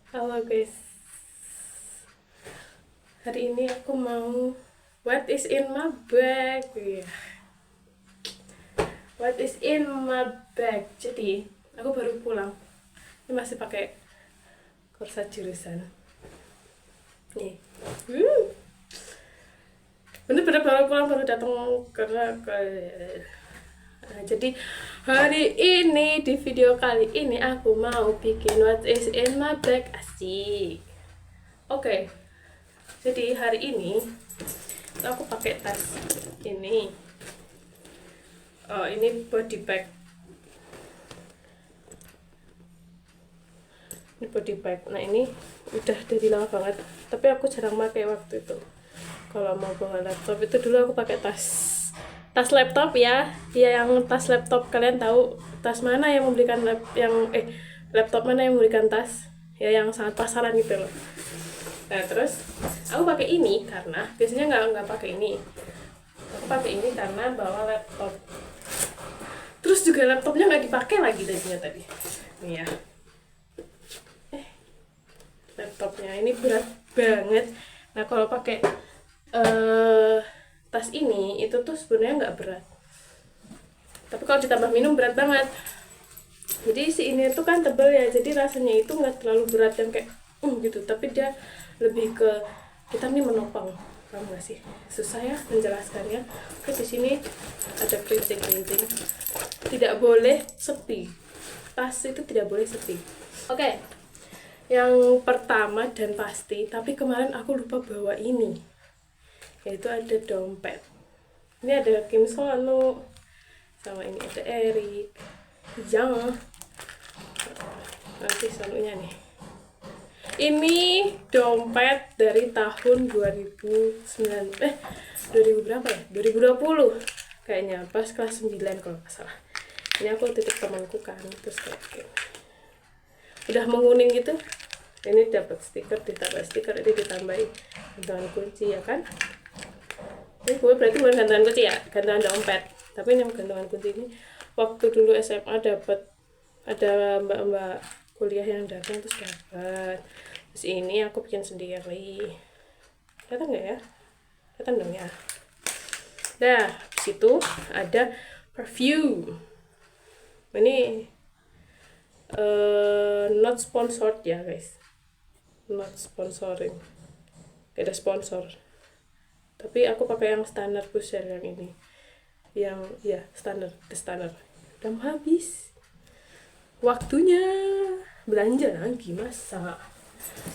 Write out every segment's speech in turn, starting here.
Halo guys, hari ini aku mau what is in my bag. What is in my bag. Jadi aku baru pulang. Ini masih pakai korset jurusan. Nih, bener-bener baru pulang, baru datang karena jadi hari ini di video kali ini aku mau bikin what is in my bag asik. Oke. Jadi hari ini aku pakai tas ini. Ini body bag. Ini body bag. Nah ini udah dari lama banget. Tapi aku jarang pakai waktu itu. Kalau mau bawa laptop itu dulu aku pakai tas laptop ya. Ya yang tas laptop kalian tahu tas mana yang memberikan laptop mana yang memberikan tas? Ya yang sangat pasaran gitu loh. Nah terus aku pakai ini karena biasanya nggak pakai ini. Aku pakai ini karena bawa laptop. Terus juga laptopnya nggak dipakai lagi tadi. Nih ya. Laptopnya ini berat banget. Nah kalau pakai tas ini itu tuh sebenarnya nggak berat. Tapi kalau ditambah minum berat banget. Jadi si ini tuh kan tebel ya. Jadi rasanya itu nggak terlalu berat yang kayak gitu. Tapi dia lebih ke kita nih menopang. Paham nggak sih? Susah ya menjelaskannya. Terus di sini ada printing. Tidak boleh sepi. Tas itu tidak boleh sepi. Oke. Yang pertama dan pasti, tapi kemarin aku lupa bawa ini. Yaitu ada dompet. Ini ada Kim Sonu. Sama ini ada Eric. Yang nanti Sonunya nih. Ini dompet dari tahun 2009 2000 berapa ya? 2020 kayaknya, pas kelas 9 kalau nggak salah. Ini aku titip temanku kan, terus kayak gini. Udah menguning gitu. Ini dapat stiker, ditambah stiker, ini ditambahin gantungan kunci ya kan. Ini gue berarti bukan gantungan kunci ya, gantungan dompet. Tapi ini gantungan kunci ini waktu dulu SMA dapat, ada mbak-mbak kuliah yang datang terus dapat. Terus ini aku bikin sendiri. Kelihatan nggak ya? Kelihatan dong ya. Nah, situ ada perfume. Ini not sponsored ya guys. Not sponsoring. Gak ada sponsor. Tapi aku pakai yang standar pusher yang ini. Yang ya standar, the standar. Udah mau habis. Waktunya belanja lagi masa.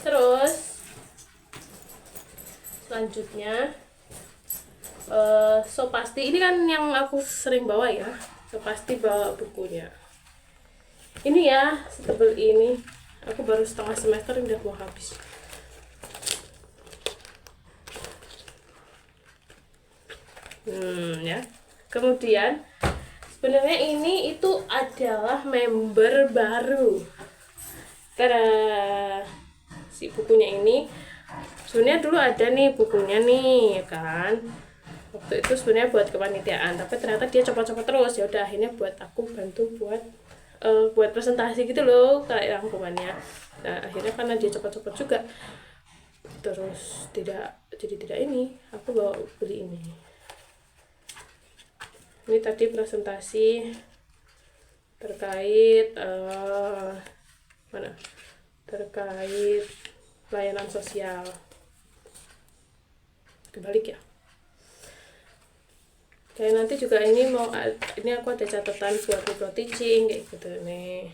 Terus selanjutnya so pasti ini kan yang aku sering bawa ya. So pasti bawa bukunya. Ini ya setebel ini. Aku baru setengah semester udah mau habis. Ya. Kemudian sebenarnya ini itu adalah member baru. Tada, si bukunya ini sebenarnya dulu ada nih bukunya nih ya kan. Waktu itu sebenarnya buat kepanitiaan, tapi ternyata dia copot-copot terus. Ya udah akhirnya buat aku bantu buat presentasi gitu loh kayak rangkumannya. Nah akhirnya karena dia copot-copot juga, terus tidak ini, aku beli ini. Ini tadi presentasi terkait terkait layanan sosial. Kebalik ya. Kayak nanti juga ini aku ada catatan buat micro teaching kayak gitu nih.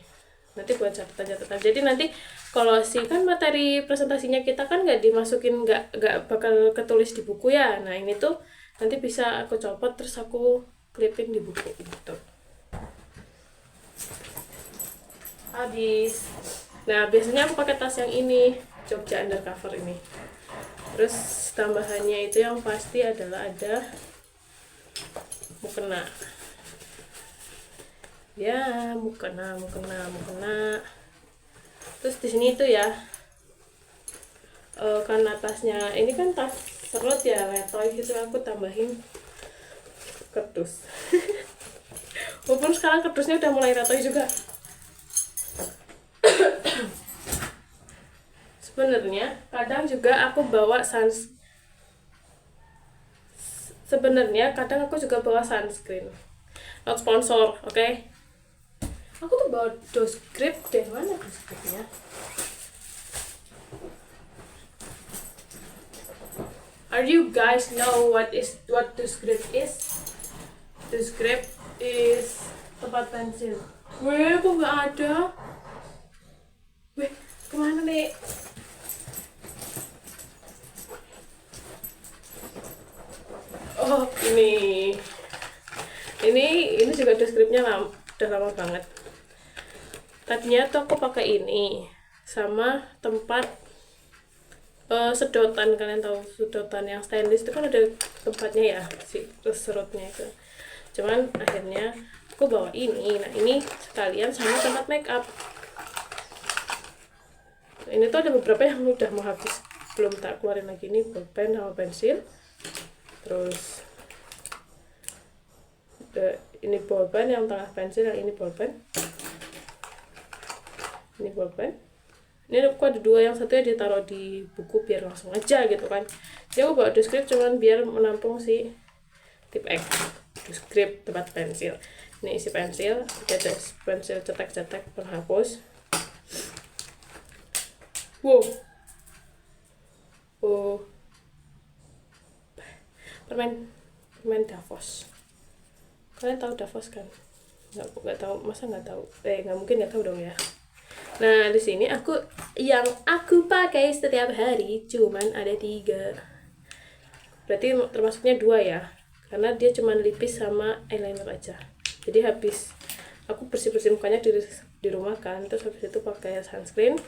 Nanti buat catatan. Jadi nanti kalau kan materi presentasinya kita kan nggak dimasukin, nggak bakal ketulis di buku ya. Nah ini tuh nanti bisa aku copot terus aku klipin di buku gitu. Habis. Nah biasanya aku pakai tas yang ini, Jogja Undercover ini. Terus tambahannya itu yang pasti adalah ada mukena. Ya, mukena. Terus di sini itu ya, karena tasnya ini kan tas serut ya, letoy gitu, aku tambahin kerdus. Walaupun sekarang kerdusnya udah mulai letoy juga. sebenarnya kadang juga aku bawa sunscreen. Not sponsor, oke? Aku tuh bawa dose grip deh, mana dose gripnya? Are you guys know what dose grip is? Dose grip is tempat pensil. Weh, kok nggak ada? Weh, kemana nih? Oh, ini juga deskripsinya udah lama banget. Tadinya tuh aku pakai ini sama tempat sedotan. Kalian tahu sedotan yang stainless itu kan ada tempatnya ya, si serutnya itu. Cuman akhirnya aku bawa ini. Nah, ini sekalian sama tempat make up. Ini tuh ada beberapa yang udah mau habis, belum tak keluarin lagi. Ini bolpen sama pensil. Terus ini bolpen, yang tengah pensil, yang ini bolpen. Ini bolpen. Ini aku ada dua, yang satunya ditaruh di buku biar langsung aja gitu kan. Jadi aku bawa deskrip cuman biar menampung si tip X. Deskrip tempat pensil. Ini isi pensil, ada pensil cetek-cetek penghapus. Wow. Oh. Permen Davos. Kalian tahu Davos kan? Nggak tahu, masa nggak tahu? Nggak mungkin nggak tahu dong ya. Nah, di sini yang aku pakai setiap hari cuman ada 3. Berarti termasuknya 2 ya, karena dia cuman lipis sama eyeliner aja. Jadi habis aku bersih mukanya di rumah kan, terus habis itu pakai sunscreen,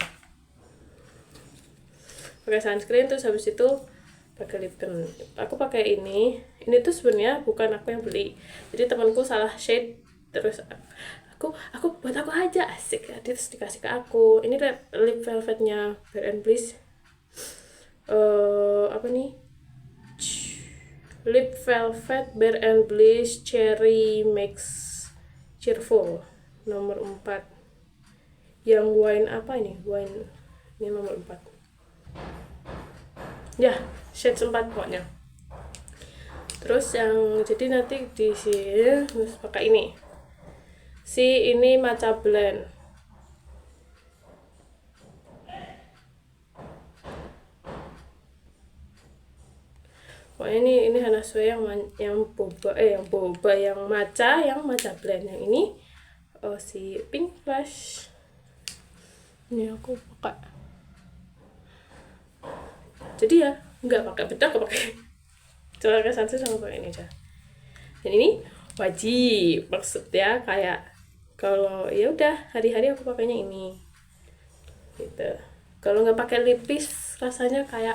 terus habis itu pakai lip tint. Aku pakai ini tuh sebenarnya bukan aku yang beli, jadi temanku salah shade, terus aku buat aku aja, asik ya, terus dikasih ke aku. Ini lip velvetnya Bare and Bliss, apa nih, lip velvet Bare and Bliss Cherry Mix Cheerful nomor 4, yang wine apa ini, wine ini nomor 4 ya, shade 4 pokoknya. Terus yang jadi nanti di sini harus pakai ini matcha blend. Pokoknya ini Hana Sue yang matcha blend. Yang ini si pink blush. Ini aku pakai. Jadi ya nggak pakai bedak, nggak pakai, cuma pakai sunscreen sama pakai ini aja. Dan ini wajib, maksudnya kayak kalau ya udah hari-hari aku pakainya ini gitu. Kalau nggak pakai lipis rasanya kayak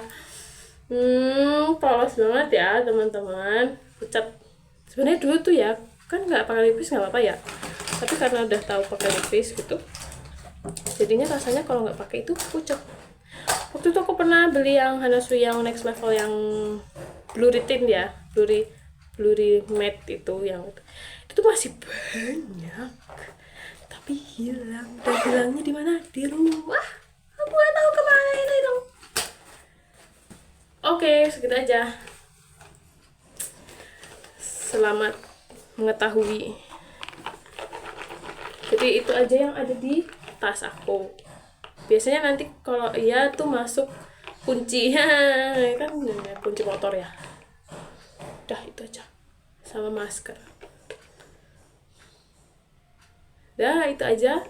polos banget ya teman-teman, pucat. Sebenarnya dulu tuh ya kan nggak pakai lipis nggak apa-apa ya, tapi karena udah tahu pakai lipis gitu, jadinya rasanya kalau nggak pakai itu pucat. Waktu itu aku pernah beli yang Hana Sue yang next level, yang blurry tint ya, blurry matte itu, yang itu tuh masih banyak tapi hilang. Dan hilangnya di mana? Di rumah. Aku nggak tahu kemana ini dong. Oke, segitu aja. Selamat mengetahui. Jadi itu aja yang ada di tas aku. Biasanya nanti kalau iya tuh masuk kunci kan, kunci motor ya. Udah itu aja, sama masker. Dah itu aja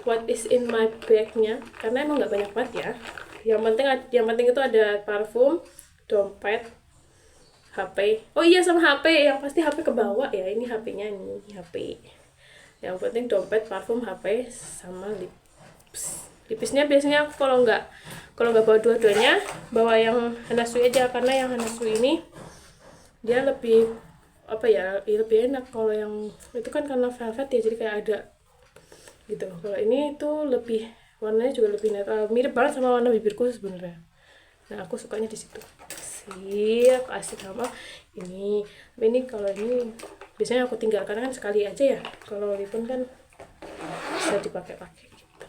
what is in my bag-nya, karena emang nggak banyak banget ya. Yang penting itu ada parfum, dompet, HP. Oh iya, sama HP, yang pasti HP kebawa ya. Ini HP-nya, ini HP. Yang penting dompet, parfum, HP, sama lips. Lipisnya biasanya aku kalau nggak bawa dua-duanya, bawa yang Hana Sue aja, karena yang Hana Sue ini dia lebih apa ya, lebih enak. Kalau yang itu kan karena velvet ya, jadi kayak ada gitu. Kalau ini tuh lebih, warnanya juga lebih netral, mirip banget sama warna bibirku sebenarnya. Nah, aku sukanya di situ. Siap, asik sama ini. Tapi ini kalau ini biasanya aku tinggal karena kan sekali aja ya. Kalau lipun kan bisa dipakai-pakai gitu.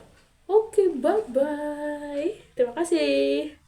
Oke, bye-bye. Terima kasih. kasih.